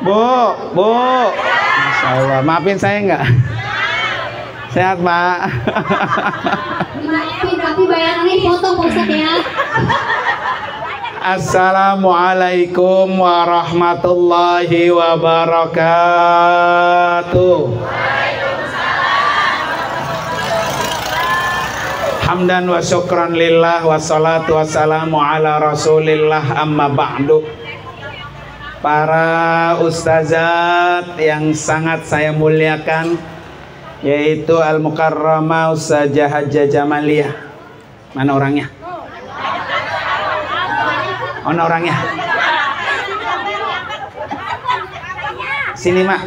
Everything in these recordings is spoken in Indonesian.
Bu. Masya Allah, maafin saya nggak? Sehat, Pak? Maafin, tapi bayarannya dipotong Pak Ustadz ya. Assalamualaikum warahmatullahi wabarakatuh. Hamdan wa syukran lillah wassalatu wassalamu ala rasulillah amma ba'du. Para ustazat yang sangat saya muliakan, yaitu Al-Mukarramah Ustazah Hajjah Jamaliyah. Mana orangnya? Mana orangnya? Sini, Mak.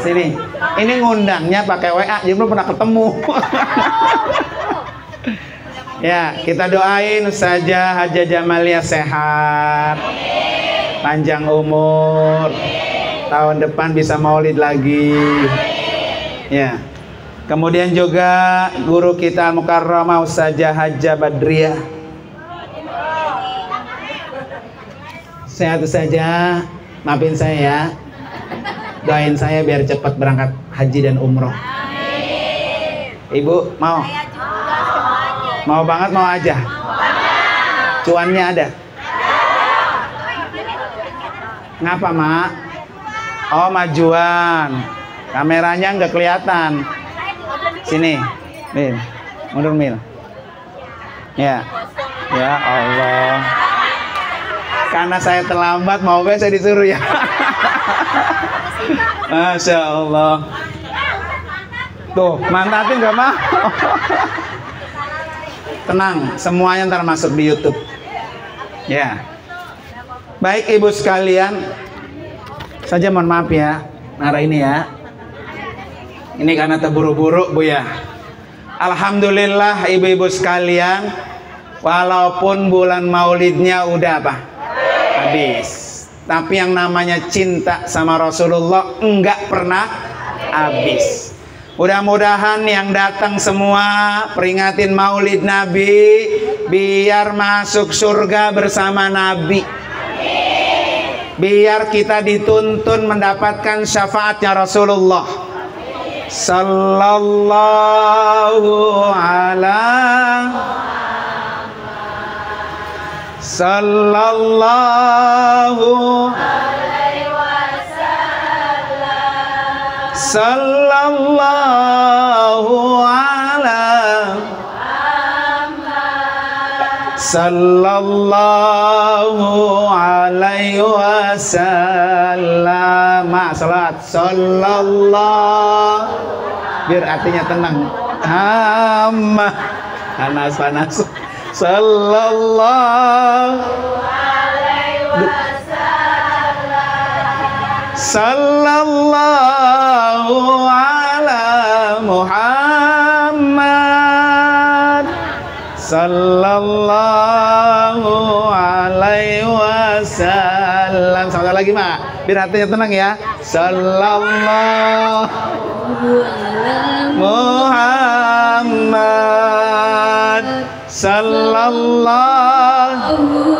Sini. Ini ngundangnya pakai WA, jadi belum pernah ketemu. Ya, kita doain Ustazah Hajjah Jamaliyah sehat, panjang umur, tahun depan bisa maulid lagi. Ya. Kemudian juga guru kita Mukarramah Ustazah Hajjah Badriyah. Sehat saja, maafin saya ya. Doain saya biar cepat berangkat haji dan umroh. Ibu mau? Mau banget, mau aja? Cuannya ada? Ngapa, Mak? Oh, majuan. Kameranya nggak kelihatan. Sini, Mil. Mundur, Mil. Ya. Ya Allah. Karena saya terlambat, mau saya disuruh ya. Masya Allah. Tuh, mantatin nggak mau? Tenang, semuanya ntar masuk di YouTube. Ya. Baik ibu sekalian, saja mohon maaf ya, marah ini ya. Ini karena terburu-buru Bu ya. Alhamdulillah ibu-ibu sekalian, walaupun bulan maulidnya udah apa? Habis. Tapi yang namanya cinta sama Rasulullah enggak pernah habis. Mudah-mudahan yang datang semua peringatin maulid Nabi biar masuk surga bersama Nabi. Biar kita dituntun mendapatkan syafaatnya Rasulullah sallallahu alaihi wasallam. Sallallahu alaihi wasallam. Salat sallallahu, biar artinya tenang. Panas. Sallallahu alaihi wasallam. Sallallahu ala Muhammad. Sallallahu alaihi wasallam. Satu lagi, Mak. Biar hatinya tenang ya. Sallallahu Muhammad. Sallallahu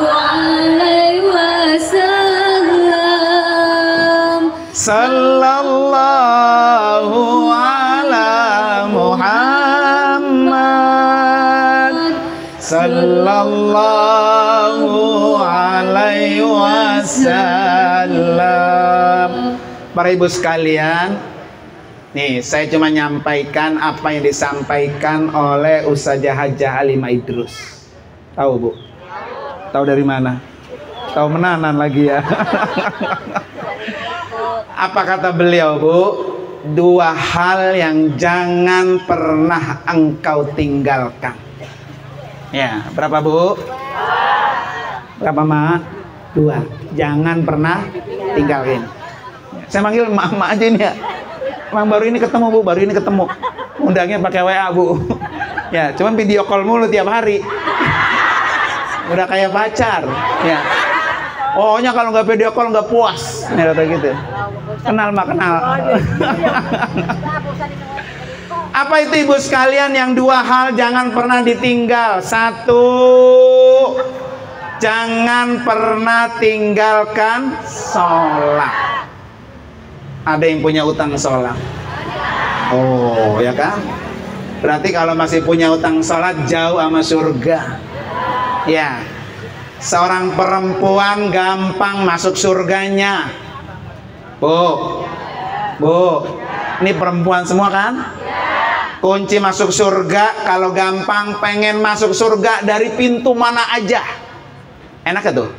alaihi wasallam. Sallallahu ala Muhammad. Sallallahu alaihi wasallam. Para ibu sekalian, nih saya cuma nyampaikan apa yang disampaikan oleh Ustazah Hajjah Halimah Idrus. Tahu Bu? Tahu dari mana? Tahu menanan lagi ya. Apa kata beliau Bu? Dua hal yang jangan pernah engkau tinggalkan. Ya, berapa Bu? Berapa Mak? Dua. Jangan pernah tinggalin. Saya manggil Mak aja ini ya. Emang baru ini ketemu Bu, baru ini ketemu. Undangnya pakai WA Bu. Ya, cuman video call mulu tiap hari. Udah kayak pacar. Ya. Pokoknya kalau nggak video call nggak puas. Ya, kata gitu. Kenal Mak, kenal. Apa itu ibu sekalian? Yang dua hal jangan pernah ditinggal. Satu, jangan pernah tinggalkan sholat. Ada yang punya utang sholat? Oh, ya kan? Berarti kalau masih punya utang sholat jauh sama surga. Ya, seorang perempuan gampang masuk surganya. Bu, ini perempuan semua kan? Kunci masuk surga kalau gampang pengen masuk surga dari pintu mana aja. Enak gak tuh?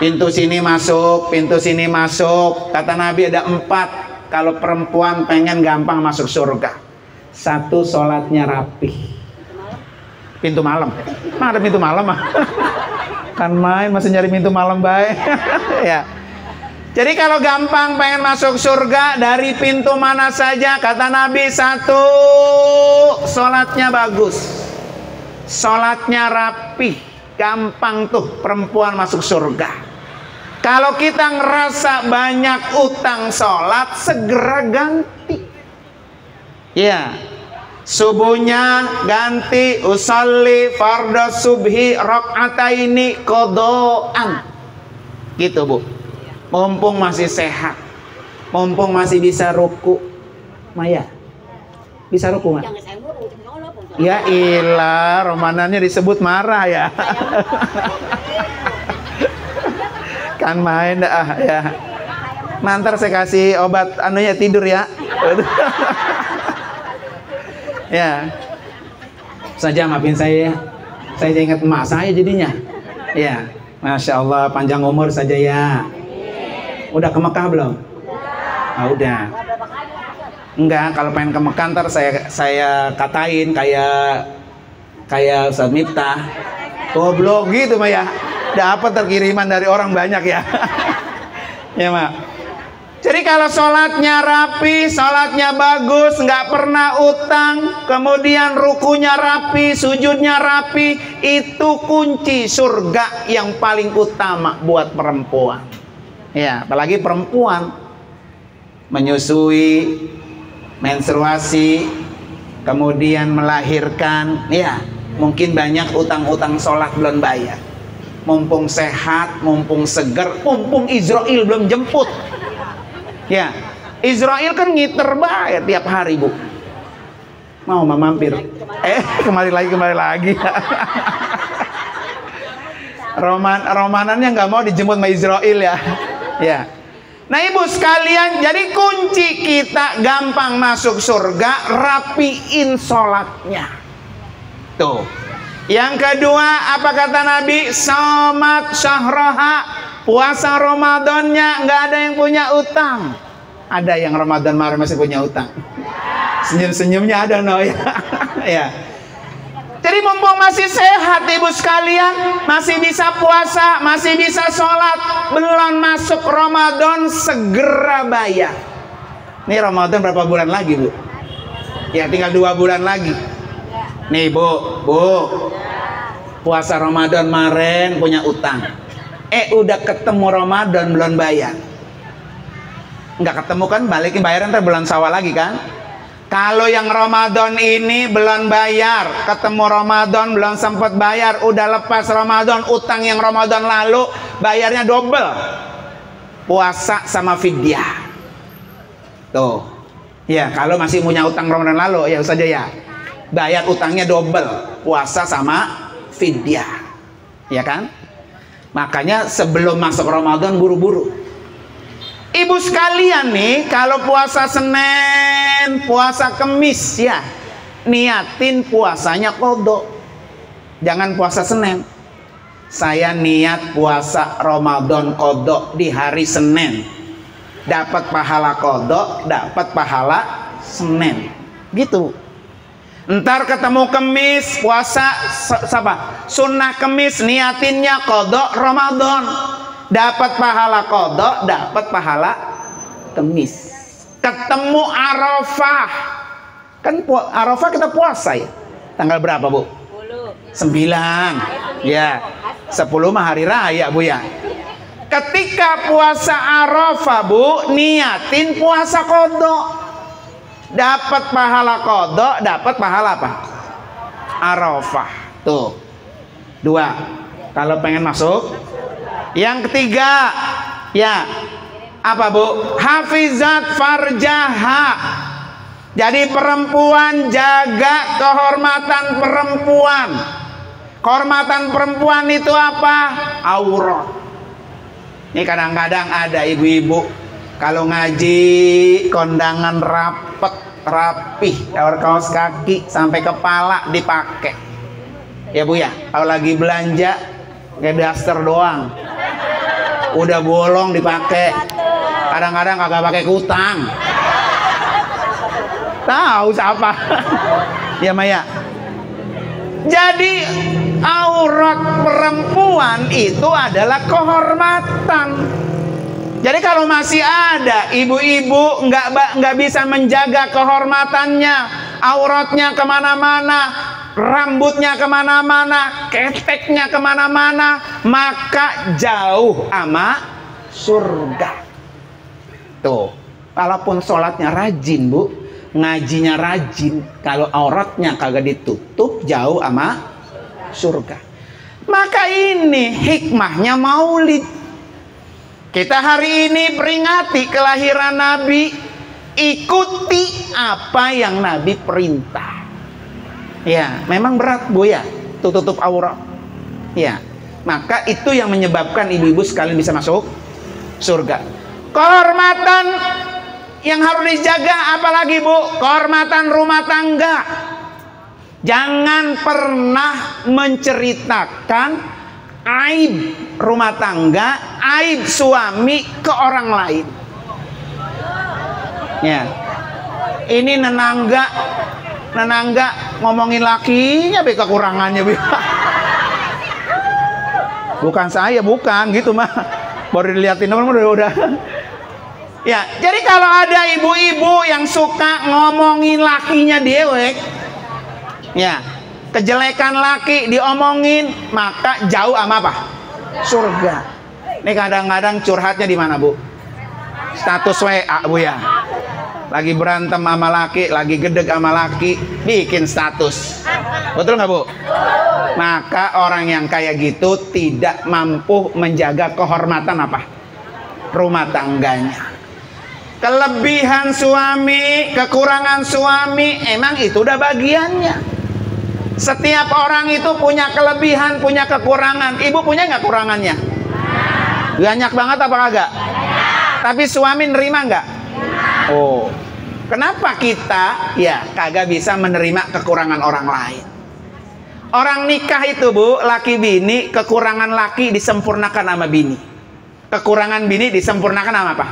Pintu sini masuk, pintu sini masuk. Kata Nabi ada 4 kalau perempuan pengen gampang masuk surga. 1, sholatnya rapi. Pintu malam. Mana ada pintu malam mah? Kan main masih nyari pintu malam baik. Ya. Jadi kalau gampang pengen masuk surga dari pintu mana saja, kata Nabi 1, sholatnya bagus, sholatnya rapi, gampang tuh perempuan masuk surga. Kalau kita ngerasa banyak utang sholat, segera ganti. Ya, subuhnya ganti, usolli fardhu subhi rakaataini qodaan. Gitu Bu. Mumpung masih sehat, mumpung masih bisa ruku. Maya, bisa ruku nggak? Ya ilah, romanannya disebut marah ya. Kan main dah ya. Nanti saya kasih obat anunya tidur ya. Ya. Saja maafin saya. Saya ingat emak saya jadinya. Ya. Masya Allah, panjang umur saja ya. Udah ke Mekah belum? Ah, udah. Enggak, kalau pengen ke Mekah ntar saya katain kayak Ustaz Miftah. Goblok gitu mah ya. Dapat terkiriman dari orang banyak ya. Ya Mak. Jadi kalau sholatnya rapi, sholatnya bagus, nggak pernah utang, kemudian rukunya rapi, sujudnya rapi, itu kunci surga yang paling utama buat perempuan. Ya, apalagi perempuan menyusui, menstruasi, kemudian melahirkan, ya mungkin banyak utang-utang sholat belum bayar. Mumpung sehat, mumpung seger, mumpung Israel belum jemput. Ya, Israel kan ngiter banget tiap hari Bu. Mau mampir? Kembali lagi. Romanannya nggak mau dijemput sama Israel ya. Ya. Nah ibu sekalian, jadi kunci kita gampang masuk surga, rapiin sholatnya. Tuh. Yang kedua, apa kata Nabi? Shamat syahroha, puasa Ramadannya nggak ada yang punya utang. Ada yang Ramadan kemarin masih punya utang. Senyum-senyumnya ada no ya. Ya. Jadi mumpung masih sehat ibu sekalian, masih bisa puasa, masih bisa sholat, belum masuk Ramadan, segera bayar. Ini Ramadan berapa bulan lagi Bu? Ya tinggal 2 bulan lagi. Nih Bu, puasa Ramadan kemarin punya utang. Udah ketemu Ramadan belum bayar. Nggak ketemu kan, balikin bayaran ntar bulan Syawal lagi kan. Kalau yang Ramadan ini belum bayar, ketemu Ramadan belum sempat bayar, udah lepas Ramadan, utang yang Ramadan lalu bayarnya double. Puasa sama fidyah. Tuh. Ya, kalau masih punya utang Ramadan lalu ya saja ya. Bayar utangnya double, puasa sama fidyah. Ya kan? Makanya sebelum masuk Ramadan buru-buru. Ibu sekalian nih, kalau puasa Senin, puasa Kemis ya, niatin puasanya qadha. Jangan puasa Senin. Saya niat puasa Ramadan qadha di hari Senin. Dapat pahala qadha, dapat pahala Senin. Gitu. Ntar ketemu Kemis, puasa sunnah Kemis, niatinnya qadha Ramadan. Dapat pahala qadha, dapat pahala Kemis. Ketemu Arafah. Kan Arafah kita puasa ya. Tanggal berapa, Bu? 9. Ya. 10 mah hari raya, Bu ya. Ketika puasa Arafah, Bu, niatin puasa qadha. Dapat pahala qadha, dapat pahala apa? Arafah. Tuh. 2. Kalau pengen masuk. Yang ketiga, ya, Apa Bu? Hafizat farjaha. Jadi perempuan jaga kehormatan perempuan. Kehormatan perempuan itu apa? Aurat. Ini kadang-kadang ada ibu-ibu kalau ngaji kondangan rapet, rapih, kaos kaki sampai kepala dipakai. Ya Bu ya, kalau lagi belanja kayak daster doang. Udah bolong dipakai. Kadang-kadang kagak pakai kutang. Tahu siapa? Ya Maya. Jadi aurat perempuan itu adalah kehormatan. Jadi kalau masih ada ibu-ibu nggak bisa menjaga kehormatannya, auratnya kemana-mana, rambutnya kemana-mana, keteknya kemana-mana, maka jauh ama surga. Tuh, walaupun sholatnya rajin Bu, ngajinya rajin, kalau auratnya kagak ditutup, jauh ama surga. Maka ini hikmahnya maulid. Kita hari ini peringati kelahiran Nabi, ikuti apa yang Nabi perintah. Ya, memang berat Bu ya, tutup aurat. Ya, maka itu yang menyebabkan ibu-ibu sekalian bisa masuk surga. Kehormatan yang harus dijaga apalagi Bu? Kehormatan rumah tangga. Jangan pernah menceritakan aib rumah tangga, aib suami ke orang lain. Ya, ini nenangga ngomongin lakinya be kekurangannya be. Bukan saya, bukan gitu mah. Baru dilihatin udah. Ya, jadi kalau ada ibu-ibu yang suka ngomongin lakinya dewek, ya, kejelekan laki diomongin, maka jauh sama apa? Surga. Ini kadang-kadang curhatnya di mana Bu? Status WA Bu ya. Lagi berantem sama laki, lagi gedeg sama laki, bikin status. Betul nggak Bu? Maka orang yang kayak gitu tidak mampu menjaga kehormatan apa? Rumah tangganya. Kelebihan suami, kekurangan suami, emang itu udah bagiannya. Setiap orang itu punya kelebihan, punya kekurangan. Ibu punya nggak kekurangannya? Banyak banget apa kagak? Tapi suami nerima nggak? Oh, kenapa kita ya kagak bisa menerima kekurangan orang lain? Orang nikah itu Bu, laki bini, kekurangan laki disempurnakan sama bini, kekurangan bini disempurnakan sama apa?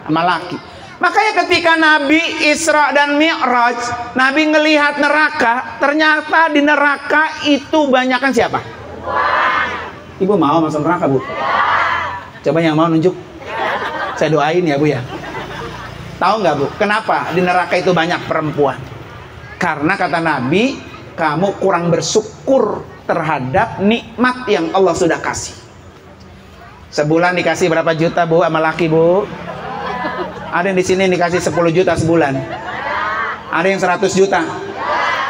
Sama laki. Makanya ketika Nabi Isra dan Mi'raj, Nabi ngelihat neraka, ternyata di neraka itu banyakkan siapa? Ibu mau masuk neraka Bu? Coba yang mau nunjuk. Saya doain ya Bu ya. Tahu nggak Bu, kenapa di neraka itu banyak perempuan? Karena kata Nabi, kamu kurang bersyukur terhadap nikmat yang Allah sudah kasih. Sebulan dikasih berapa juta Bu sama laki Bu? Ada yang di sini dikasih 10 juta sebulan. Ada yang 100 juta.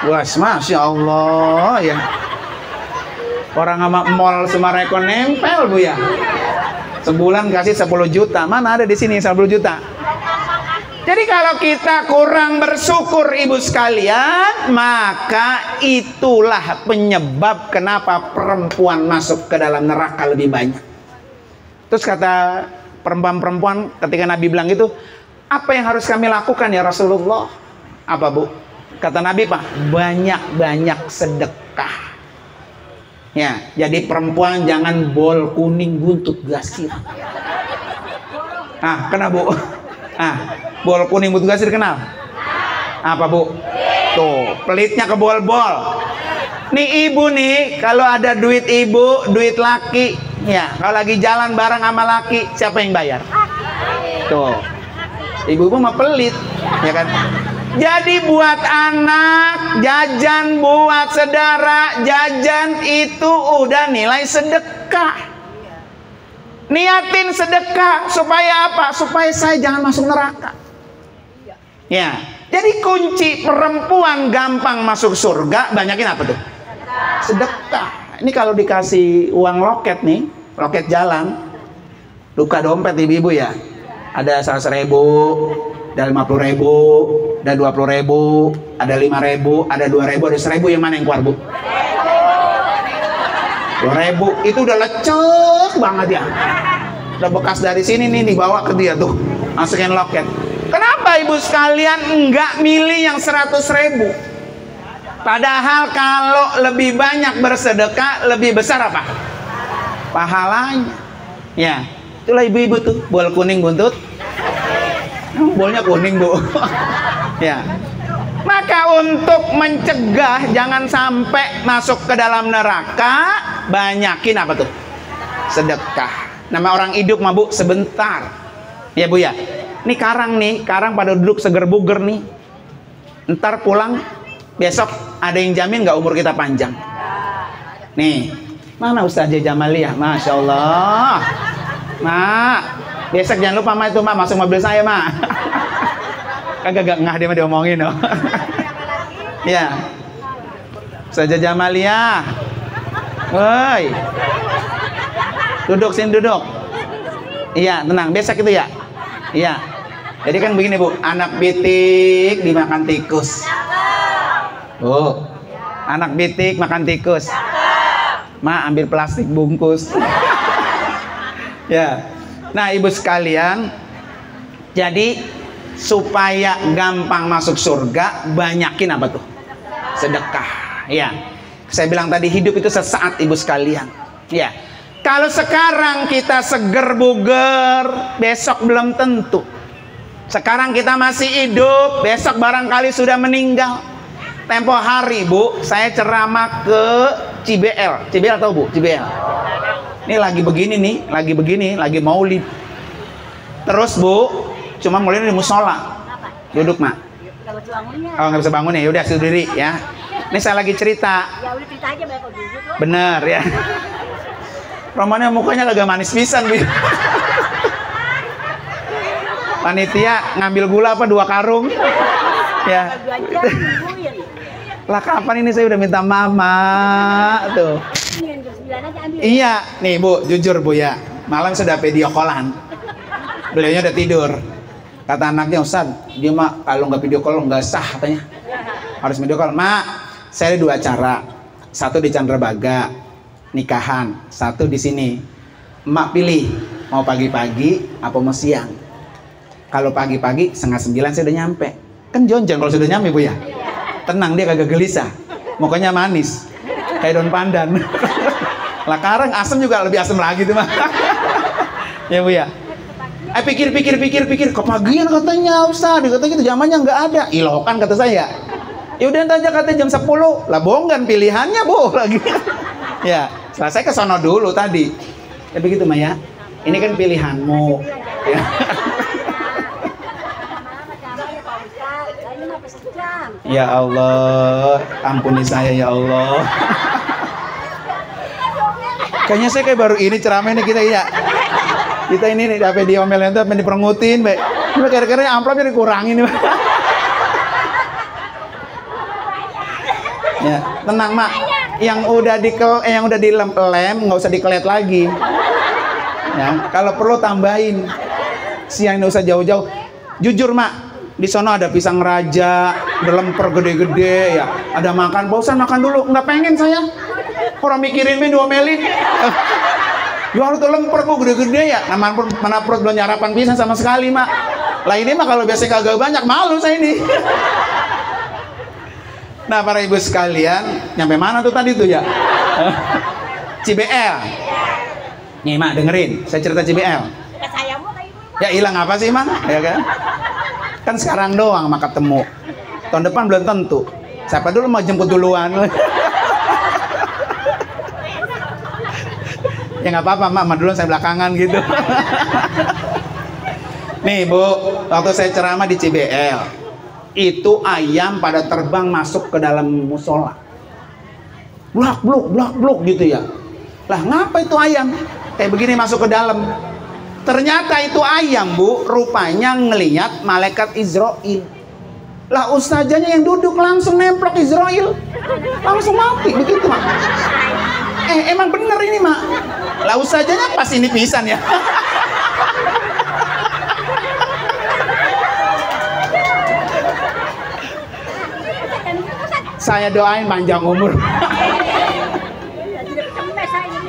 Wah, Masya Allah ya. Orang sama mall Sumarekon nempel Bu ya. Sebulan kasih 10 juta. Mana ada di sini 10 juta? Jadi kalau kita kurang bersyukur ibu sekalian, maka itulah penyebab kenapa perempuan masuk ke dalam neraka lebih banyak. Terus kata perempuan-perempuan ketika Nabi bilang itu, apa yang harus kami lakukan ya Rasulullah? Apa Bu? Kata Nabi Pak, banyak-banyak sedekah. Ya, jadi perempuan jangan bol kuning buntut gasir. Ah, kena Bu. Ah, bol kuning buntut gasir kenal? Apa Bu? Tuh, pelitnya ke bol-bol. Nih ibu nih, kalau ada duit ibu, duit laki, ya, kalau lagi jalan bareng sama laki, siapa yang bayar? Tuh, ibu-ibu mah pelit, ya kan? Jadi buat anak, jajan, buat saudara, jajan itu udah nilai sedekah. Niatin sedekah supaya apa? Supaya saya jangan masuk neraka. Ya, jadi kunci perempuan gampang masuk surga, banyakin apa tuh? Sedekah. Ini kalau dikasih uang loket nih, loket jalan, luka dompet ibu-ibu ya. Ada 100.000, ada 50.000, ada 20.000, ada 5.000, ada 2.000, ada 1.000. Yang mana yang keluar, Bu? 2.000. Itu udah lecek banget ya. Udah bekas dari sini nih, dibawa ke dia tuh, masukin loket. Kenapa ibu sekalian enggak milih yang 100.000? Padahal kalau lebih banyak bersedekah, lebih besar apa? Pahalanya. Ya, itulah ibu-ibu tuh, bol kuning buntut. Bolnya kuning, Bu. Ya. Maka untuk mencegah jangan sampai masuk ke dalam neraka, banyakin apa tuh? Sedekah. Nama orang hidup mah, Bu, sebentar. Ya, Bu ya. Ini karang pada duduk seger buger nih. Ntar pulang, besok ada yang jamin nggak umur kita panjang? Nih, mana Ustazah Jamaliah? Masya Allah. Mak, besok jangan lupa itu masuk mobil saya, Mak. Kagak gak ngah dia mah diomongin loh. Ya. Ustazah Jamaliah. Woi. Duduk sini, duduk. Iya, tenang, besok itu ya. Iya. Jadi kan begini, Bu, anak bitik dimakan tikus. Oh. Anak bitik makan tikus. Ma, ambil plastik bungkus. Ya. Nah, ibu sekalian, jadi supaya gampang masuk surga, banyakin apa tuh? Sedekah. Ya. Saya bilang tadi, hidup itu sesaat, ibu sekalian. Ya. Kalau sekarang kita seger buger, besok belum tentu. Sekarang kita masih hidup, besok barangkali sudah meninggal. Tempo hari, Bu, saya ceramah ke CBL. CBL tahu, Bu? CBL. Ini lagi begini, lagi maulid. Terus, Bu, cuma mulai di musola. Duduk, Mak. Oh, nggak bisa bangun ya? Yaudah, sudah diri ya. Ini saya lagi cerita. Ya udah cerita aja, baik duduk loh. Bener ya. Romannya mukanya agak manis pisan, Bu. Panitia ngambil gula apa 2 karung? Ya. Lah kapan ini saya udah minta mama tuh. Iya, nih Bu, jujur Bu ya. Malam sudah video callan. Beliaunya udah tidur. Kata anaknya, Ustaz, dia mah kalau nggak video call nggak sah katanya. Harus video call. Mak, saya ada 2 acara. Satu di Candrabaga, nikahan. Satu di sini. Emak pilih mau pagi-pagi apa mau siang. Kalau pagi-pagi 8:30 saya udah nyampe. Kan jonjon kalau sudah nyampe, Bu ya. Tenang, dia kagak gelisah. Mukanya manis kayak daun pandan. Lah karang asem juga lebih asem lagi tuh, mah. Ya, Bu ya. Pikir kepagian katanya Ustaz, katanya gitu zamannya nggak ada. Ilokan kata saya. Ya udah aja katanya jam 10. Lah bohong kan pilihannya, Bu, lagi. Ya, selesai ke sono dulu tadi. Ya begitu, Maya. Ini kan pilihanmu. Ya. Ya Allah, ampuni saya ya Allah. Kayaknya saya kayak baru ini ceramah ini kita ya. Kita ini nih dapat diomelin tuh, apa diperengutin, Mbak. Ini kira-kira amplopnya dikurangin, Mbak. Ya, tenang, Mak. Yang udah dilem nggak usah dikelet lagi. Ya, kalau perlu tambahin. Siang nggak usah jauh-jauh. Jujur, Mak. Di sana ada pisang raja, ada lemper gede-gede ya. Ada makan, bosan makan dulu. Nggak pengen saya. Orang mikirin diomelin. Ya harus lemper kok gede-gede ya. Nah, mana perut belum nyarapan pisang sama sekali, Mak. Lah ini mah kalau biasa kagak banyak, malu saya ini. Nah, para ibu sekalian, nyampe mana tuh tadi tuh ya? CBL. Nih, Mak, dengerin. Saya cerita CBL. Ya hilang apa sih, Mang? Ya kan? Kan sekarang doang mak ketemu. Tahun depan belum tentu. Siapa dulu mau jemput duluan? Ya nggak apa-apa, Mak duluan, saya belakangan gitu. Nih, Bu, waktu saya ceramah di CBL, itu ayam pada terbang masuk ke dalam musola. Blak gitu ya. Lah ngapa itu ayam? Kayak begini masuk ke dalam. Ternyata itu ayam, Bu, rupanya ngelihat malaikat Israel. Lah ustazanya yang duduk langsung nemplok Israel. Langsung mati, begitu, Mak. Emang bener ini, Mak. Lah ustazanya pas ini pisan ya. Saya doain panjang umur.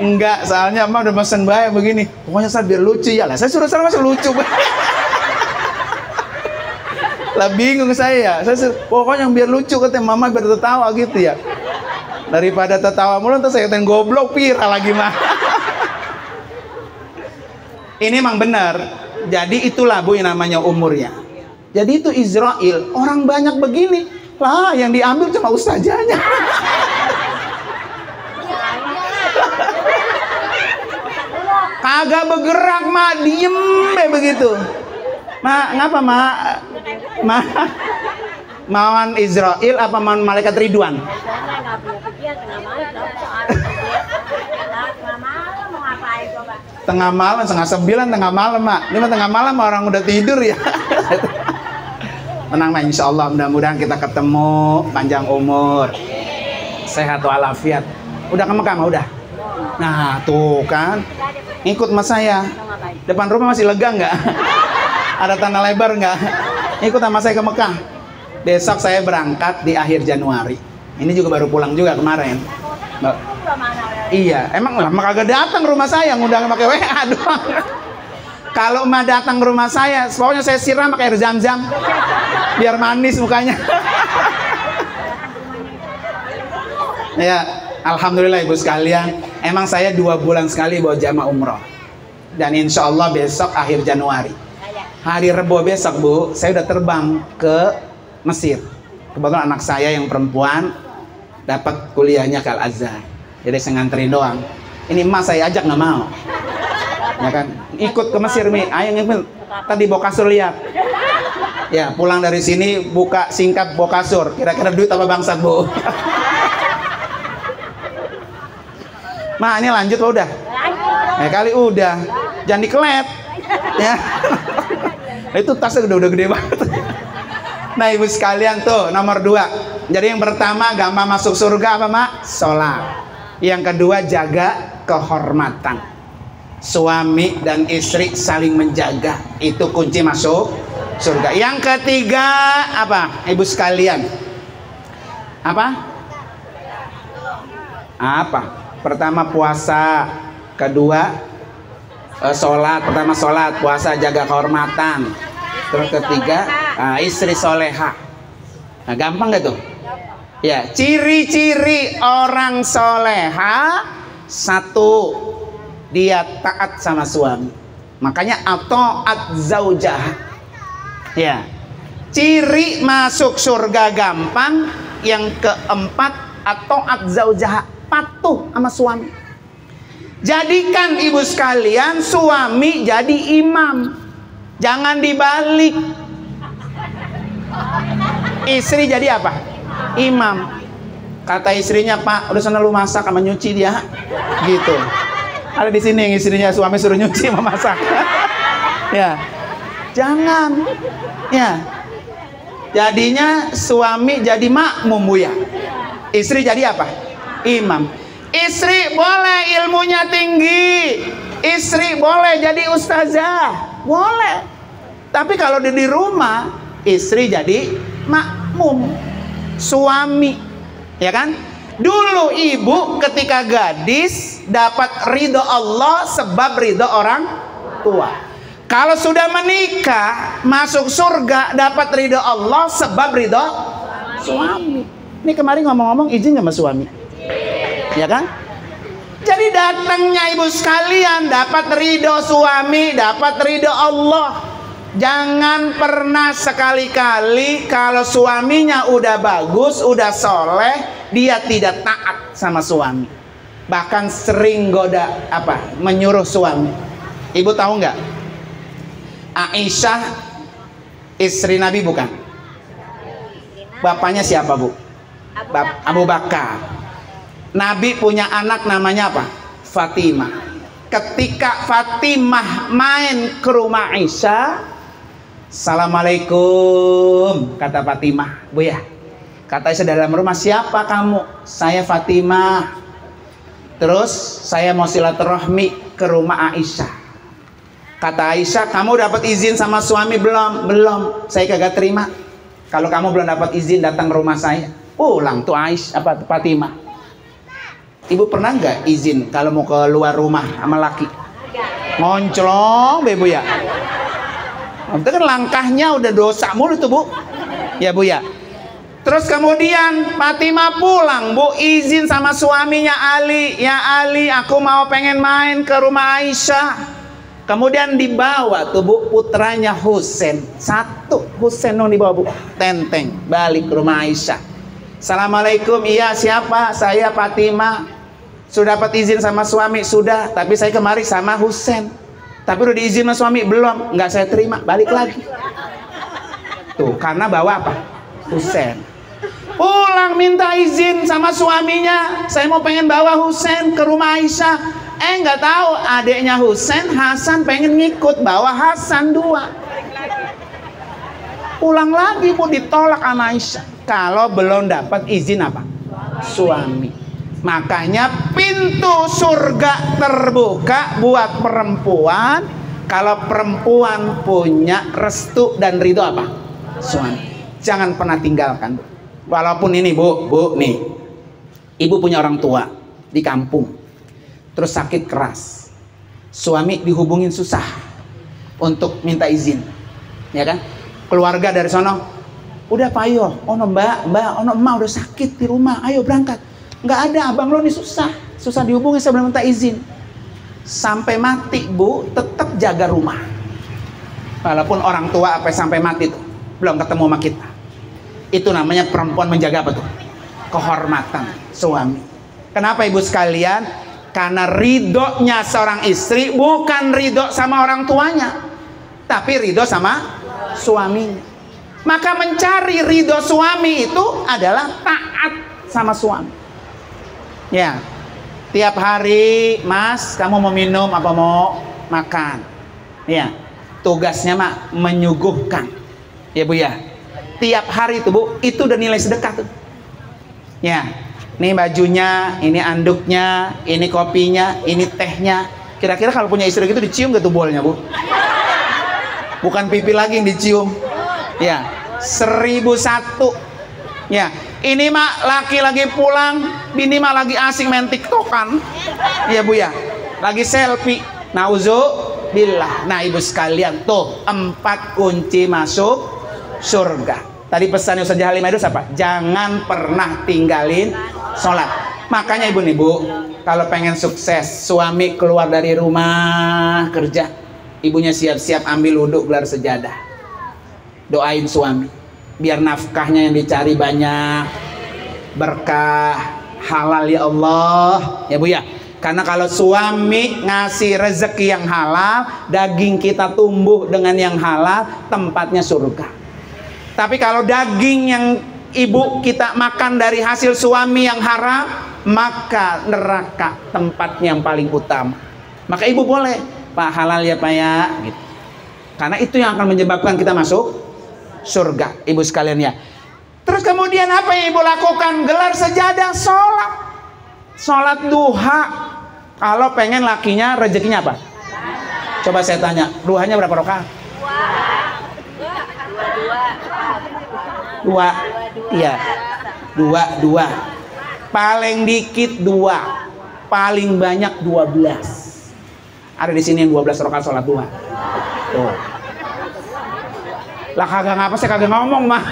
Enggak, soalnya emak udah pesen baik begini. Pokoknya saya biar lucu ya lah. Saya suruh sana masih lucu. Lah bingung saya. Saya suruh, pokoknya yang biar lucu katanya mama biar tertawa gitu ya. Daripada tertawa mulu terus saya katain goblok viral lagi mah. Ini emang benar. Jadi itulah Bu yang namanya umurnya. Jadi itu Israel, orang banyak begini. Lah yang diambil cuma ustazahnya. Kagak bergerak mak, diem deh begitu. Mak, ngapa mak? Mauan Israel apa mauan malaikat Ridwan? Tengah malam, setengah 9 tengah malam mak. Ini mah tengah malam orang udah tidur ya. Tenang mak, insya Allah mudah-mudahan kita ketemu panjang umur, sehat walafiat. Udah ke Mekah mah udah. Nah tuh kan, ikut mas saya. Depan rumah masih lega nggak? Ada tanah lebar nggak? Ikut sama saya ke Mekah. Besok saya berangkat di akhir Januari. Ini juga baru pulang juga kemarin. Iya, emang lah kagak datang rumah saya, ngundang pakai WA doang. Kalau mah datang ke rumah saya, pokoknya saya siram pakai air zam-zam biar manis mukanya. Ya, alhamdulillah ibu sekalian, emang saya 2 bulan sekali bawa jamaah umroh. Dan insya Allah besok akhir Januari. Hari Rebo besok Bu, saya udah terbang ke Mesir. Kebetulan anak saya yang perempuan dapat kuliahnya ke Al-Azhar. Jadi saya nganterin doang. Ini emas saya ajak nggak mau. Ya kan? Ikut ke Mesir Mi. Ayo ngipin. Tadi bawa kasur lihat. Ya, pulang dari sini buka singkap bawa kasur. Kira-kira duit apa bangsat Bu? Ma, ini lanjut apa udah? Ya kali udah. Jangan dikelet. Ya. Itu tasnya udah gede banget. Nah ibu sekalian tuh nomor 2. Jadi yang pertama gampang masuk surga apa mak? Sholat. Yang kedua jaga kehormatan. Suami dan istri saling menjaga. Itu kunci masuk surga. Yang ketiga apa ibu sekalian? Apa? Apa? Pertama puasa. Kedua sholat. Pertama sholat, puasa, jaga kehormatan. Terus ketiga istri soleha. Nah gampang gak tuh? Ya, ciri-ciri orang soleha. 1, dia taat sama suami. Makanya at-ta'at zaujah. Ya, ciri masuk surga gampang. Yang keempat at-ta'at zaujah, patuh sama suami. Jadikan ibu sekalian suami jadi imam, jangan dibalik. Istri jadi apa? Imam. Kata istrinya, Pak, udah sana lu masak sama nyuci dia, gitu. Ada di sini yang istrinya suami suruh nyuci sama masak. Ya, jangan. Ya, jadinya suami jadi makmum Bu ya. Istri jadi apa? Imam. Istri boleh ilmunya tinggi, istri boleh jadi ustazah, boleh. Tapi kalau di rumah, istri jadi makmum, suami, ya kan? Dulu ibu ketika gadis dapat ridho Allah sebab ridho orang tua. Kalau sudah menikah, masuk surga dapat ridho Allah sebab ridho suami. Ini kemarin ngomong-ngomong izin sama suami. Ya kan? Jadi datangnya ibu sekalian dapat ridho suami, dapat ridho Allah. Jangan pernah sekali-kali kalau suaminya udah bagus, udah soleh, dia tidak taat sama suami. Bahkan sering goda menyuruh suami. Ibu tahu nggak? Aisyah istri Nabi bukan? Bapaknya siapa Bu? Abu Bakar. Nabi punya anak namanya apa? Fatimah. Ketika Fatimah main ke rumah Aisyah, Assalamualaikum, kata Fatimah. Bu ya, kata Aisyah dalam rumah, siapa kamu? Saya Fatimah. Terus saya mau silaturahmi ke rumah Aisyah. Kata Aisyah, kamu dapat izin sama suami belum? Belum, saya kagak terima. Kalau kamu belum dapat izin datang ke rumah saya. Pulang tuh Fatimah. Ibu pernah nggak izin kalau mau keluar rumah sama laki? Ngonclong, Bu ya. Itu kan langkahnya udah dosa mulu tuh, Bu. Ya, Bu ya. Terus kemudian Fatimah pulang, Bu, izin sama suaminya Ali. Ya Ali, aku mau pengen main ke rumah Aisyah. Kemudian dibawa tuh, Bu, putranya Husain. Satu Husain dong dibawa, Bu. Tenteng balik ke rumah Aisyah. Assalamualaikum, iya siapa? Saya Fatimah. Sudah dapat izin sama suami? Sudah, tapi saya kemari sama Husain. Tapi udah diizin sama suami? Belum, nggak saya terima, balik lagi. Tuh, karena bawa apa? Husain. Pulang minta izin sama suaminya, saya mau pengen bawa Husain ke rumah Aisyah. Nggak tahu adiknya Husain, Hasan, pengen ngikut, bawa Hasan 2. Pulang lagi, Bu, ditolak sama Aisyah. Kalau belum dapat izin apa? Suami. Makanya pintu surga terbuka buat perempuan kalau perempuan punya restu dan ridho apa? Suami. Jangan pernah tinggalkan, Bu. Walaupun ini, Bu, nih. Ibu punya orang tua di kampung. Terus sakit keras. Suami dihubungin susah untuk minta izin. Ya kan? Keluarga dari sono, udah Pak Yo, ono Mbak, ono emak udah sakit di rumah, ayo berangkat. Nggak ada, abang lo nih susah dihubungi, saya belum minta izin. Sampai mati, Bu, tetap jaga rumah. Walaupun orang tua sampai mati tuh belum ketemu sama kita. Itu namanya perempuan menjaga apa tuh? Kehormatan suami. Kenapa ibu sekalian? Karena ridhonya seorang istri bukan ridho sama orang tuanya, tapi ridho sama suaminya. Maka mencari ridho suami itu adalah taat sama suami. Ya, tiap hari, Mas, kamu mau minum apa mau makan? Ya, tugasnya mah menyuguhkan. Ya, Bu ya. Tiap hari itu, Bu, itu udah nilai sedekah tuh. Ya, ini bajunya, ini anduknya, ini kopinya, ini tehnya. Kira-kira kalau punya istri gitu dicium gak tuh bolnya, Bu? Bukan pipi lagi yang dicium. Ya, 1001. Ya, ini mah laki lagi pulang, bini mah lagi asing main tiktokan. Ya, Bu ya, lagi selfie. Nauzubillah. Nah, ibu sekalian, tuh 4 kunci masuk surga. Tadi pesannya Ustaz Halim itu apa? Jangan pernah tinggalin sholat. Makanya ibu nih, Bu, kalau pengen sukses, suami keluar dari rumah kerja, ibunya siap-siap ambil wudhu, gelar sejadah, doain suami biar nafkahnya yang dicari banyak, berkah, halal ya Allah, ya Bu ya. Karena kalau suami ngasih rezeki yang halal, daging kita tumbuh dengan yang halal, tempatnya surga. Tapi kalau daging yang ibu kita makan dari hasil suami yang haram, maka neraka tempatnya yang paling utama. Maka ibu boleh, Pak, halal ya Pak ya, gitu. Karena itu yang akan menyebabkan kita masuk surga, ibu sekalian ya. Terus kemudian apa yang ibu lakukan? Gelar sejadah, sholat duha. Kalau pengen lakinya rezekinya apa? Coba saya tanya, duhanya berapa rakaat? Dua. Iya, dua. Paling dikit 2, paling banyak 12. Ada di sini yang 12 rakaat sholat duha. Tuh. Lah kagak ngapa saya kagak ngomong mah.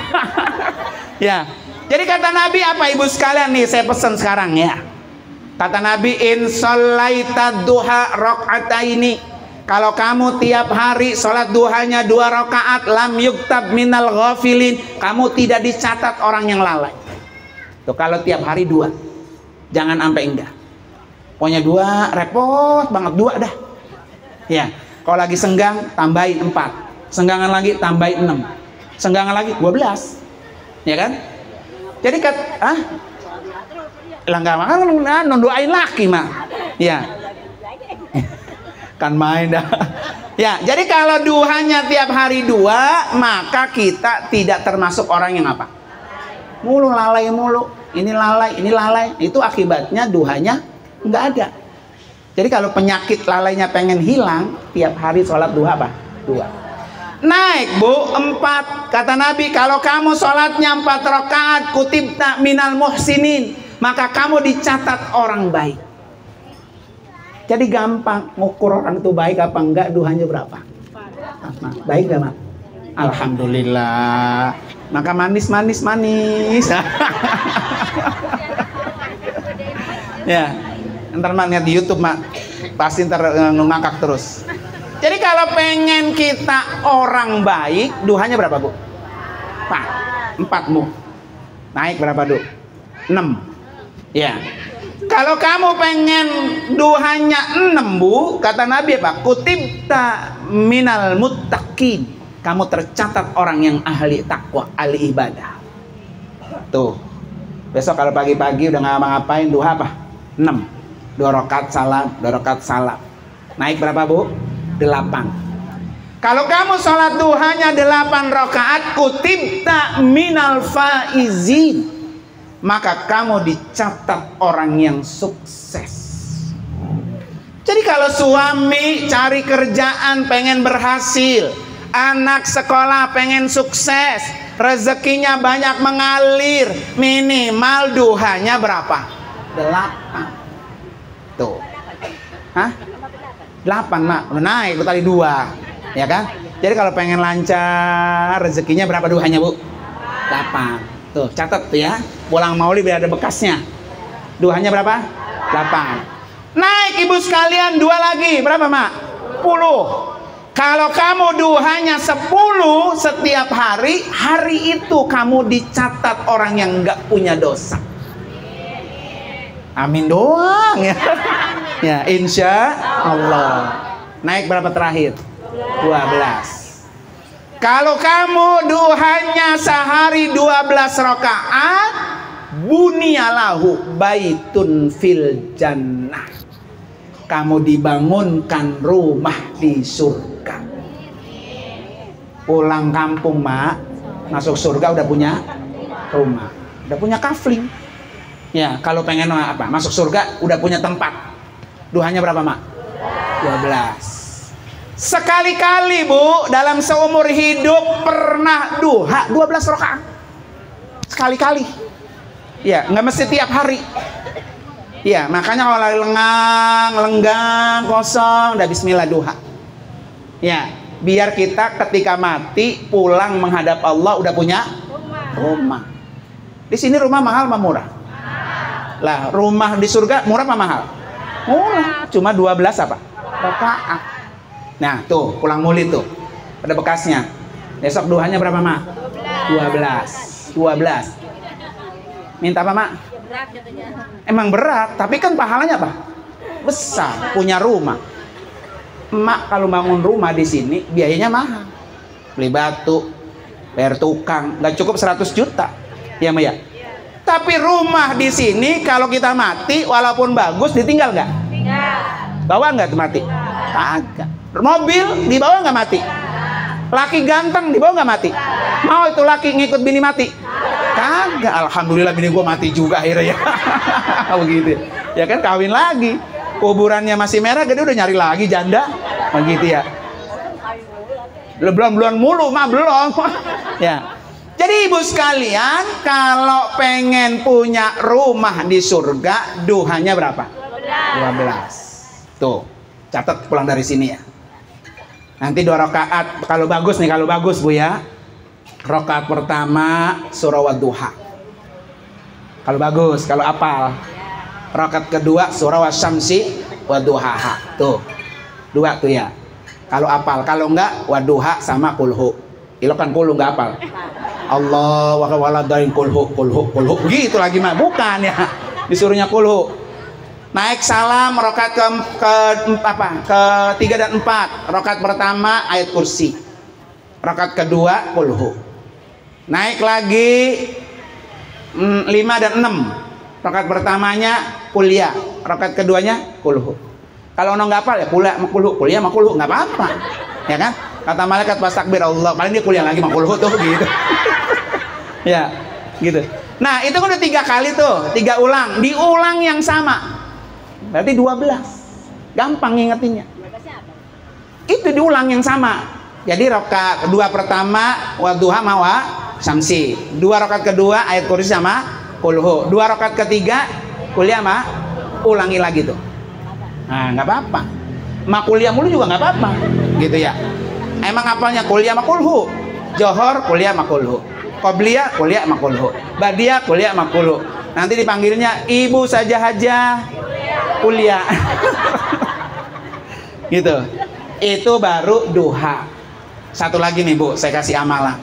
Ya. Jadi kata Nabi apa ibu sekalian nih, saya pesan sekarang ya. Kata Nabi, in sholaita duha rakaataini. Kalau kamu tiap hari sholat duhanya 2 rakaat, lam yuktab minal ghafilin, kamu tidak dicatat orang yang lalai. Tuh kalau tiap hari 2, jangan sampai enggak. Pokoknya 2 repot banget, 2 dah. Ya. Kalau lagi senggang tambahin 4. Senggangan lagi tambahin 6, senggangan lagi 12, ya kan? Jadi lah nggak makan nondoain laki mah, ya kan main dah. Ya, jadi kalau duhanya tiap hari 2, maka kita tidak termasuk orang yang apa? Mulu lalai mulu, ini lalai, itu akibatnya duhanya nggak ada. Jadi kalau penyakit lalainya pengen hilang, tiap hari sholat duha apa? 2. Naik bu, 4. Kata Nabi, kalau kamu sholatnya 4 rakaat, kutibna minal muhsinin, maka kamu dicatat orang baik. Jadi gampang ngukur orang itu baik apa enggak, duhanya berapa. Baik gak mak? Alhamdulillah. Maka manis. Ya, ntar mak lihat di YouTube mak, pasti ntar ngangkak terus. Jadi kalau pengen kita orang baik, duhanya berapa bu? 4 bu. Naik berapa du? 6. Ya. Kalau kamu pengen duhanya 6 bu, kata Nabi apa? Kutibta minal muttaqin. Kamu tercatat orang yang ahli takwa, ahli ibadah. Tuh. Besok kalau pagi-pagi udah ngapa-ngapain, duha apa? 6. 2 rakaat salam, 2 rakaat salam. Naik berapa bu? 8. Kalau kamu sholat duhanya 8 rakaat, kutibta minal faizin, maka kamu dicatat orang yang sukses. Jadi kalau suami cari kerjaan pengen berhasil, anak sekolah pengen sukses, rezekinya banyak mengalir, minimal duhanya berapa? 8. Tuh. Hah? 8 mak, naik tadi 2, ya kan? Jadi kalau pengen lancar, rezekinya berapa duhanya bu? 8. Tuh, catat tuh ya. Pulang maulid biar ada bekasnya. Duhanya berapa? 8. Naik ibu sekalian, 2 lagi. Berapa mak? 10. Kalau kamu duhanya 10 setiap hari, hari itu kamu dicatat orang yang nggak punya dosa. Amin doang ya. Ya, insya Allah. Naik berapa terakhir? 12. Kalau kamu duhanya sehari 12 rakaat, bunyalahu baitun fil jannah. Kamu dibangunkan rumah di surga. Pulang kampung mak, masuk surga udah punya rumah, udah punya kafling. Ya, kalau pengen apa? Masuk surga udah punya tempat. Duhanya berapa, mak? 12. Sekali-kali, Bu, dalam seumur hidup pernah duha 12 rakaat. Sekali-kali. Ya, nggak mesti tiap hari. Ya, makanya kalau lagi lenggang, kosong, udah bismillah duha. Ya, biar kita ketika mati pulang menghadap Allah udah punya rumah. Di sini rumah mahal apa murah? Lah, rumah di surga murah apa mahal? Murah, cuma 12 apa? Rakaat. Nah, tuh, pulang maulid tuh. Ada bekasnya. Besok duhanya berapa, Mak? 12. Minta apa, Mak? Emang berat, tapi kan pahalanya apa? Besar, punya rumah. Emak kalau bangun rumah di sini biayanya mahal. Beli batu, bayar tukang, nggak cukup 100 juta. Ya, Mak ya? Tapi rumah di sini kalau kita mati walaupun bagus ditinggal nggak? Bawa nggak tuh mati? Kagak. Mobil dibawa nggak mati? Laki ganteng dibawa nggak mati? Mau itu laki ngikut bini mati? Kagak. Alhamdulillah bini gua mati juga akhirnya ya. Begitu. Ya kan kawin lagi. Kuburannya masih merah, gede udah nyari lagi janda. Begitu ya. Belum mulu mah belum. Ya. Jadi ibu sekalian, kalau pengen punya rumah di surga, duhanya berapa? 12. Tuh, catat pulang dari sini ya. Nanti 2 rakaat, kalau bagus nih, kalau bagus Bu ya. Rakaat pertama surah Wadduha. Kalau bagus, kalau apal. Rakaat kedua surah Wasyamsi Wadduhaha. Tuh. 2 tuh ya. Kalau apal, kalau enggak Wadduha sama kulhu. Ilo kan kulhu enggak apal. Allah wa waladain kulhu gitu lagi mah bukan ya, disuruhnya kulhu. Naik salam rakaat ke 3 dan 4. Rakaat pertama ayat kursi, rakaat kedua kulhu. Naik lagi 5 dan 6. Rakaat pertamanya kuliah, rakaat keduanya kulhu. Kalau ono nggak apa ya kuliah mah kulhu nggak apa-apa, ya kan? Kata malaikat pas takbir Allah, paling dia kuliah lagi mah kulhu tuh gitu. Ya, gitu. Nah, itu kan udah 3 kali tuh, 3 ulang, diulang yang sama. Berarti 12. Gampang ngingetinnya. Itu diulang yang sama. Jadi rakaat kedua pertama wadduha mawa syamsi. 2 rakaat kedua ayat kursi sama kulhu. 2 rakaat ketiga kuliah mah ulangi lagi tuh. Nah, nggak apa-apa. Mak kuliah mulu juga nggak apa-apa, gitu ya. Emang apalnya kuliah sama kulhu. Johor kuliah sama kulhu. Qobliyah kuliah sama kulhu. Badiyah kuliah sama kulhu. Nanti dipanggilnya ibu saja haja kuliah. Gitu. Itu baru duha. Satu lagi nih Bu, saya kasih amalan.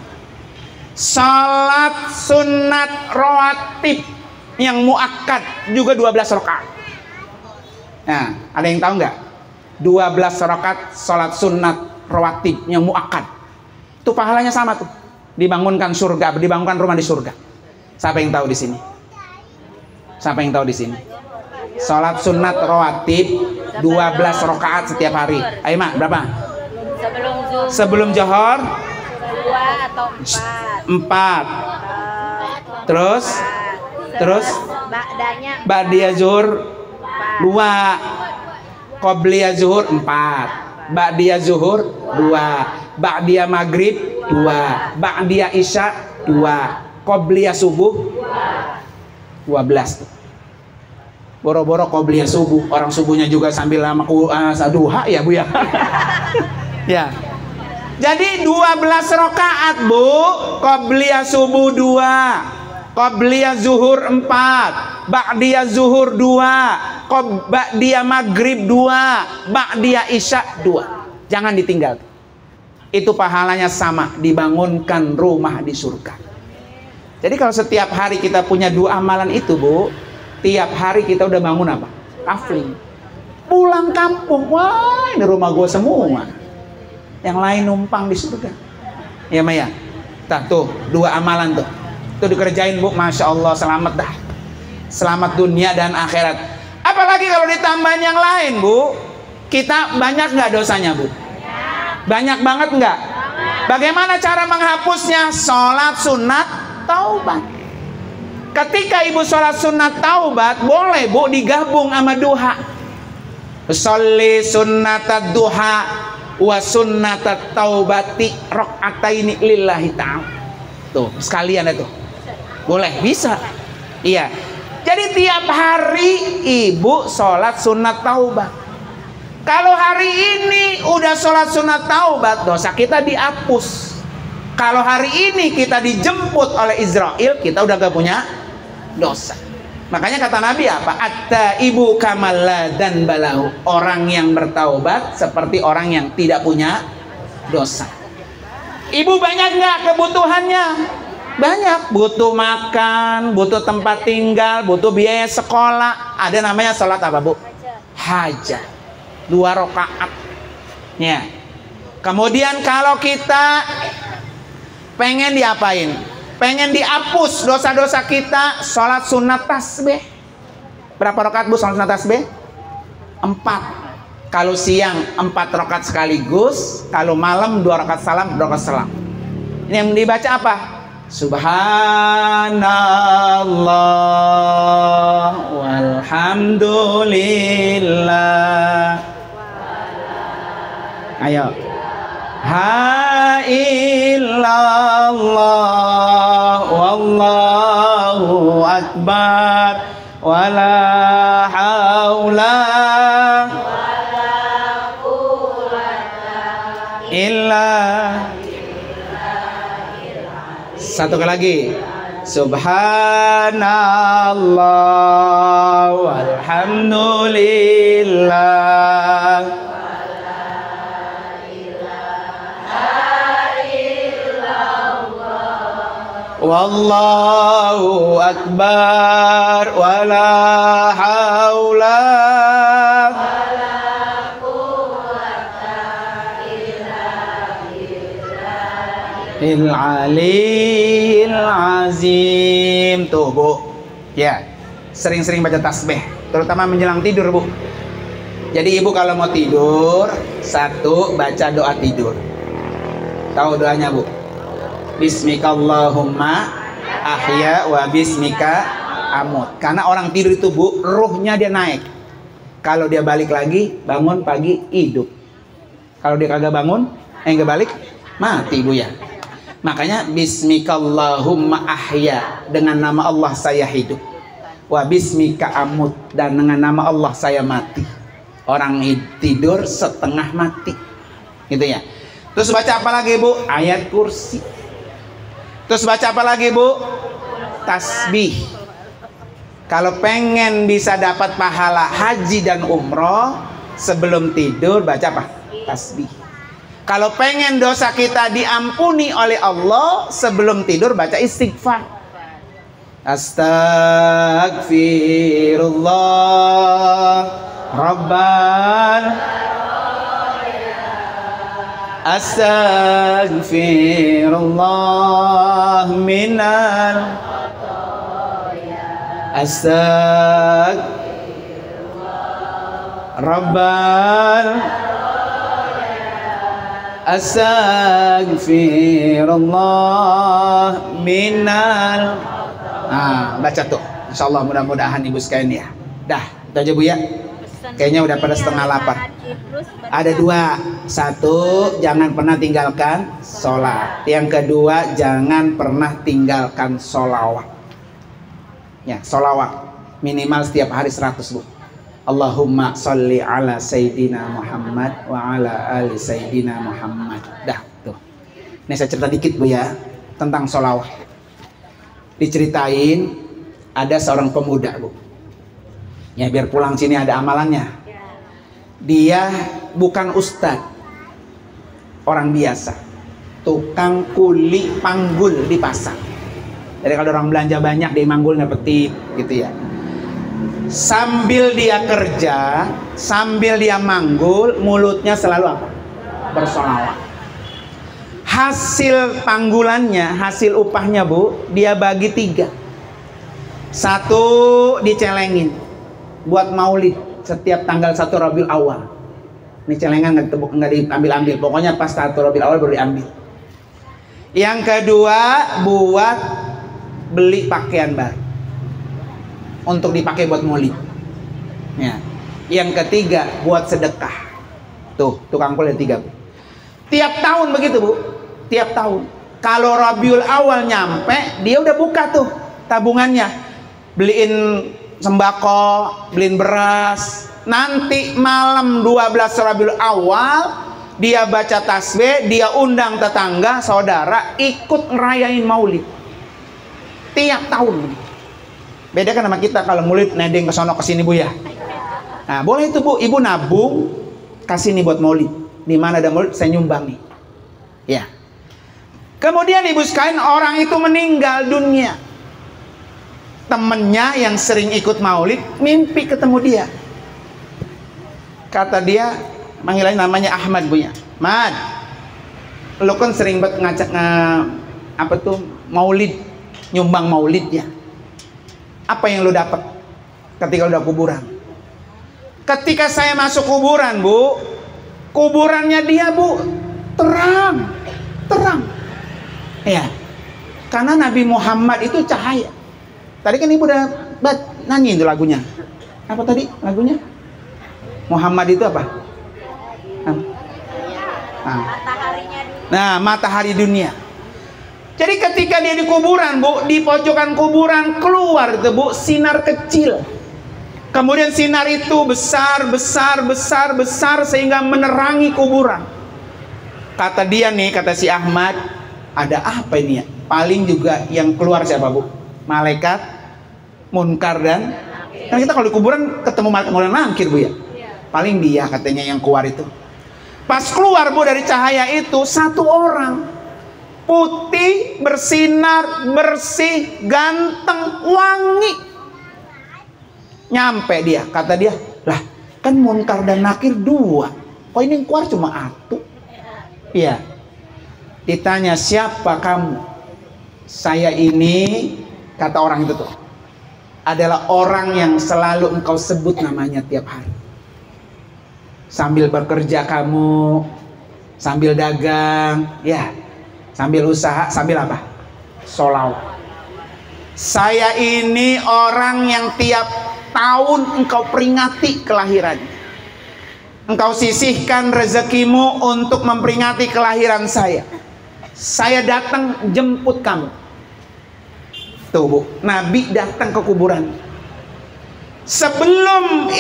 Salat sunat rawatib yang muakkad juga 12 rakaat. Nah, ada yang tahu nggak? 12 rakaat salat sunat rawatib yang muakkad. Itu pahalanya sama tuh. Dibangunkan surga, dibangunkan rumah di surga. Siapa yang tahu di sini? Siapa yang tahu di sini? Salat sunat rawatib 12 rakaat setiap hari. Ayo Mak, berapa? Sebelum Johor 2 atau 4. Terus ba'diyah zuhur 2, qobliyah zuhur 4, ba'diyah zuhur 2, ba'diyah maghrib 2, ba'diyah isya 2, qobliyah subuh 12 tuh. Boro-boro qobliyah subuh, orang subuhnya juga sambil lama duha ya Bu ya. Ya. Jadi 12 rakaat Bu, qobliyah subuh 2, qobliyah zuhur 4, ba'diyah zuhur 2, ba'diyah maghrib 2, ba'diyah isya 2. Jangan ditinggal. Itu pahalanya sama, dibangunkan rumah di surga. Jadi kalau setiap hari kita punya 2 amalan itu Bu, tiap hari kita udah bangun apa? Kafling. Pulang kampung, wah ini rumah gue semua. Yang lain numpang di surga. Ya Maya. Tuh 2 amalan tuh. Tuh dikerjain Bu, Masya Allah, selamat dah. Selamat dunia dan akhirat. Apalagi kalau ditambahin yang lain Bu, kita banyak nggak dosanya Bu? Banyak banget nggak? Bagaimana cara menghapusnya? Sholat sunat taubat. Ketika ibu sholat sunat taubat, boleh Bu digabung sama duha. Sholli sunnatad duha wa sunnatat taubati rakaataini lillahi ta'ala. Tuh, sekalian itu. Boleh, bisa. Iya. Jadi tiap hari ibu sholat sunat taubat. Kalau hari ini udah sholat sunat taubat, dosa kita dihapus. Kalau hari ini kita dijemput oleh Israel, kita udah gak punya dosa. Makanya kata Nabi apa? At-taibu kamalla dan balahu. Orang yang bertaubat seperti orang yang tidak punya dosa. Ibu banyak nggak kebutuhannya? Banyak. Butuh makan, butuh tempat tinggal, butuh biaya sekolah. Ada namanya sholat apa Bu? Hajat. 2 rakaat. Ya. Kemudian kalau kita pengen diapain? Pengen dihapus dosa-dosa kita, sholat sunat tasbih. Berapa rakaat Bu sholat sunat tasbih? 4. Kalau siang 4 rakaat sekaligus, kalau malam 2 rakaat salam, 2 rakaat salam. Ini yang dibaca apa? Subhanallah walhamdulillah. Ayo. Ha illallah wallahu akbar wala haula wala quwwata illa. Satu kali lagi. Subhanallah walhamdulillah wallahu akbar wala haula wala quwwata illa billahil aliyil azim. Tuh Bu, ya sering-sering baca tasbih, terutama menjelang tidur Bu. Jadi ibu kalau mau tidur, 1 baca doa tidur. Tahu doanya Bu? Bismikallahumma ahya wa bismika amut. Karena orang tidur itu Bu, ruhnya dia naik. Kalau dia balik lagi, bangun pagi hidup. Kalau dia kagak bangun, nggak balik, mati Bu ya. Makanya bismikallahumma ahya, dengan nama Allah saya hidup. Wa bismika amut, dan dengan nama Allah saya mati. Orang tidur setengah mati. Gitu ya. Terus baca apa lagi Bu? Ayat kursi. Terus baca apa lagi Bu? Tasbih. Kalau pengen bisa dapat pahala haji dan umroh, sebelum tidur baca apa? Tasbih. Kalau pengen dosa kita diampuni oleh Allah, sebelum tidur baca istighfar. Astagfirullah Rabbal, Astagfirullah minal, Astagfirullah Rabbal, Astagfirullah minal. Nah, baca tuh. Insyaallah mudah-mudahan Ibu sekalian ya. Dah, itu aja Bu ya. Kayaknya udah pada setengah lapar. Ada dua. Satu, jangan pernah tinggalkan sholat. Yang kedua, jangan pernah tinggalkan sholawat. Ya, sholawat minimal setiap hari 100 Bu. Allahumma sholli ala Sayyidina Muhammad wa ala ali Sayyidina Muhammad. Dah tuh. Ini saya cerita dikit Bu ya tentang sholawat. Diceritain ada seorang pemuda Bu. Ya biar pulang sini ada amalannya. Dia bukan ustadz, orang biasa, tukang kuli panggul di pasar. Jadi kalau orang belanja banyak dia manggul petik gitu ya. Sambil dia kerja, sambil dia manggul, mulutnya selalu apa? Bersolawat. Hasil panggulannya, hasil upahnya Bu, dia bagi 3. 1 dicelengin buat maulid setiap tanggal 1 Rabiul Awal. Ini celengan nggak diambil-ambil, pokoknya pas 1 Rabiul Awal baru diambil. Yang kedua buat beli pakaian baru untuk dipakai buat maulid. Ya. Yang ketiga buat sedekah. Tuh, tukang kuli 3 Bu. Tiap tahun begitu Bu. Tiap tahun. Kalau Rabiul Awal nyampe, dia udah buka tuh tabungannya. Beliin sembako, beliin beras. Nanti malam 12 Rabiul Awal, dia baca tasbih, dia undang tetangga, saudara, ikut ngerayain maulid. Tiap tahun. Beda kan sama kita kalau maulid nedeng ke sono ke sini Bu ya. Nah, boleh itu Bu, Ibu nabung, kasih nih buat maulid. Di mana ada maulid saya nyumbang nih. Ya. Kemudian Ibu sekalian, orang itu meninggal dunia. Temennya yang sering ikut maulid mimpi ketemu dia. Kata dia, panggilannya namanya Ahmad Bu ya. Mad, lu kan sering banget ngajak apa tuh maulid, nyumbang maulid ya. Apa yang lu dapat ketika lu udah kuburan? Ketika saya masuk kuburan Bu, kuburannya dia Bu terang. Ya, karena Nabi Muhammad itu cahaya. Tadi kan Ibu udah nyanyi itu lagunya. Apa tadi lagunya? Muhammad itu apa? Nah, matahari dunia. Jadi ketika dia di kuburan Bu, di pojokan kuburan keluar itu Bu sinar kecil. Kemudian sinar itu besar sehingga menerangi kuburan. Kata dia nih, kata si Ahmad, ada apa ini ya? Paling juga yang keluar siapa Bu? Malaikat munkar dan kan kita kalau di kuburan ketemu malaikat munkar Bu ya. Paling dia katanya yang keluar itu. Pas keluar Bu dari cahaya itu, 1 orang putih, bersinar, bersih, ganteng, wangi. Nyampe dia, kata dia, lah kan munkar dan nakir 2, kok ini yang keluar cuma 1? Iya. Ditanya, siapa kamu? Saya ini, kata orang itu tuh, adalah orang yang selalu engkau sebut namanya tiap hari. Sambil bekerja kamu, sambil dagang, ya, sambil usaha, sambil apa? Sholawat. Saya ini orang yang tiap tahun engkau peringati kelahiran. Engkau sisihkan rezekimu untuk memperingati kelahiran saya. saya datang jemput kamu. Tuh Bu, Nabi datang ke kuburan. Sebelum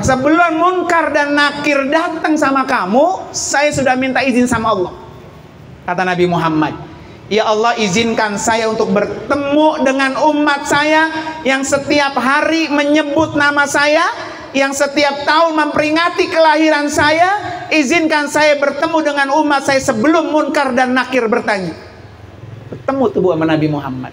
sebelum Munkar dan Nakir datang sama kamu, saya sudah minta izin sama Allah. Kata Nabi Muhammad, ya Allah, izinkan saya untuk bertemu dengan umat saya yang setiap hari menyebut nama saya, yang setiap tahun memperingati kelahiran saya. Izinkan saya bertemu dengan umat saya sebelum Munkar dan Nakir bertanya. Bertemu tuh Bu sama Nabi Muhammad.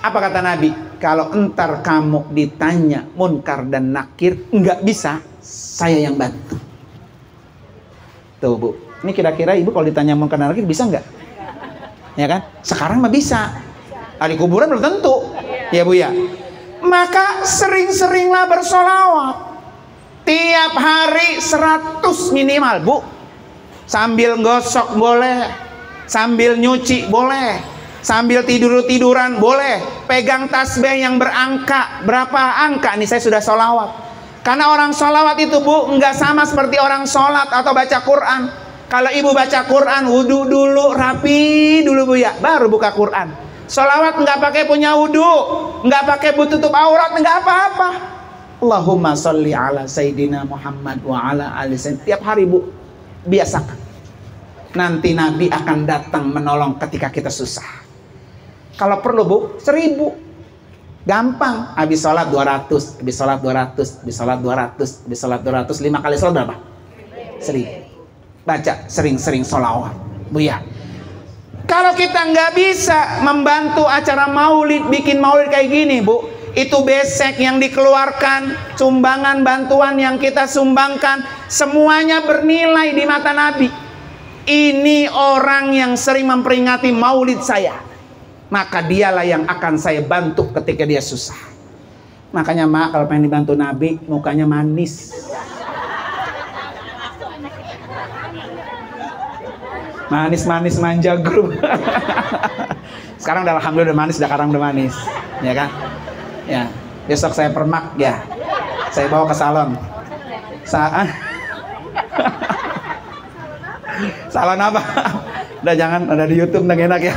Apa kata Nabi? Kalau entar kamu ditanya Munkar dan Nakir nggak bisa, saya yang bantu. Tuh Bu, ini kira-kira Ibu kalau ditanya Munkar dan Nakir bisa nggak? Ya kan? Sekarang mah bisa. Di kuburan belum tentu. Ya Bu ya. Maka sering-seringlah bersolawat. Tiap hari 100 minimal Bu. Sambil gosok boleh, sambil nyuci boleh, sambil tiduran boleh. Pegang tasbih yang berangka. Berapa angka nih saya sudah solawat. Karena orang solawat itu Bu nggak sama seperti orang sholat atau baca Quran. Kalau Ibu baca Quran, wudhu dulu, rapi dulu Bu ya, baru buka Quran. Solawat nggak pakai punya wudhu, nggak pakai tutup aurat, nggak apa-apa. Allahumma sholli ala Sayyidina Muhammad wa ala ali Sayyidina. Tiap hari Bu, biasakan. Nanti Nabi akan datang menolong ketika kita susah. Kalau perlu Bu, 1000. Gampang. Habis sholat 200, habis sholat 200, habis sholat 200, habis sholat 200. 5 kali sholat berapa? 1000. Baca sering-sering sholawat Bu ya. Kalau kita nggak bisa membantu acara maulid, bikin maulid kayak gini Bu, itu besek yang dikeluarkan, sumbangan bantuan yang kita sumbangkan, semuanya bernilai di mata Nabi. Ini orang yang sering memperingati maulid saya, maka dialah yang akan saya bantu ketika dia susah. Makanya Mak, kalau pengen dibantu Nabi, mukanya manis. Manis-manis manja grup. Sekarang udah alhamdulillah udah manis, sekarang udah manis, ya kan? Ya, besok saya permak ya. Saya bawa ke salon. Salon apa? Udah jangan, ada di YouTube nggak enak ya.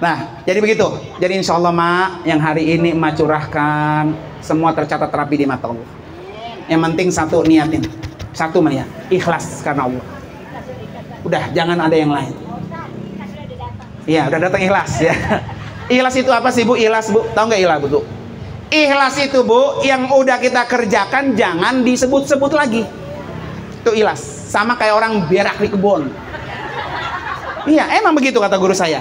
Nah, jadi begitu. Jadi insya Allah Mak, yang hari ini Mak curahkan semua tercatat rapi di mata Allah. Yang penting satu, niatin. Satu Mak ya, ikhlas karena Allah. Udah, jangan ada yang lain. Iya, udah datang ikhlas ya. Ikhlas itu apa sih Bu? Ikhlas Bu, tahu nggak ikhlas Bu? Ikhlas itu Bu, yang udah kita kerjakan jangan disebut-sebut lagi. Itu ikhlas. Sama kayak orang berak di kebun. Iya, emang begitu kata guru saya.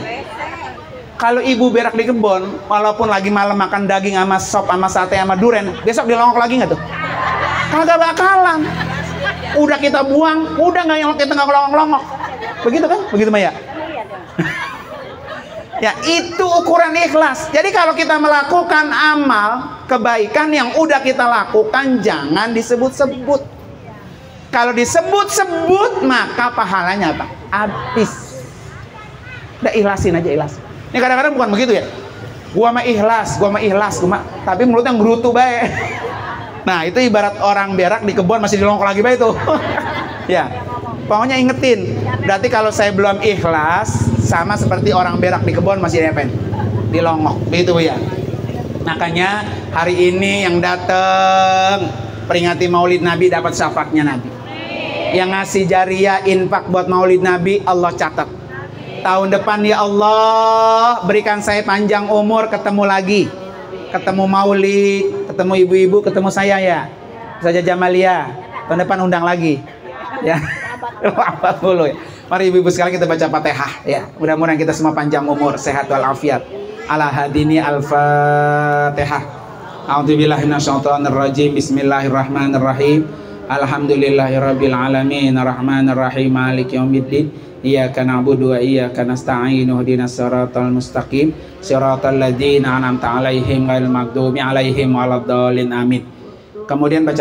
Kalau ibu berak di kebun, walaupun lagi malam makan daging sama sop sama sate sama duren, besok dilongok lagi nggak tuh? Kagak bakalan. Udah kita buang, udah kita nggak kelongok-longok. Begitu kan? Begitu Maya. Ya, itu ukuran ikhlas. Jadi kalau kita melakukan amal kebaikan yang udah kita lakukan, jangan disebut-sebut. Kalau disebut-sebut, maka pahalanya apa? Habis. Udah ikhlasin aja, ikhlas. Ini kadang-kadang bukan begitu ya. Gua mah ikhlas, tapi mulutnya ngerutu baik. Nah, itu ibarat orang berak di kebun masih dilongok lagi baik itu. Ya. Pokoknya ingetin. Berarti kalau saya belum ikhlas, sama seperti orang berak di kebun masih nepen. Dilongok. Begitu ya. Makanya hari ini yang datang peringati Maulid Nabi dapat syafaatnya Nabi. Yang ngasih jariah infak buat Maulid Nabi, Allah catat. Tahun depan ya Allah, berikan saya panjang umur, ketemu lagi. Ketemu Maulid, ketemu ibu-ibu, ketemu saya ya. Saja Jamalia. Tahun depan undang lagi. Ya. Apa dulu ya. Mari ibu-ibu sekalian kita baca Fatihah ya. Mudah-mudahan kita semua panjang umur, sehat walafiat. Ala hadini al-Fatihah. A'udzubillahi minasyaitonirrajim. Bismillahirrahmanirrahim. Alhamdulillahirabbil alamin arrahmanir rahim maliki yaumiddin iyyaka na'budu wa iyyaka nasta'in ihdinas siratal mustaqim siratal ladzina an'amta 'alaihim ghairil maghdubi 'alaihim waladdallin amin. Kemudian baca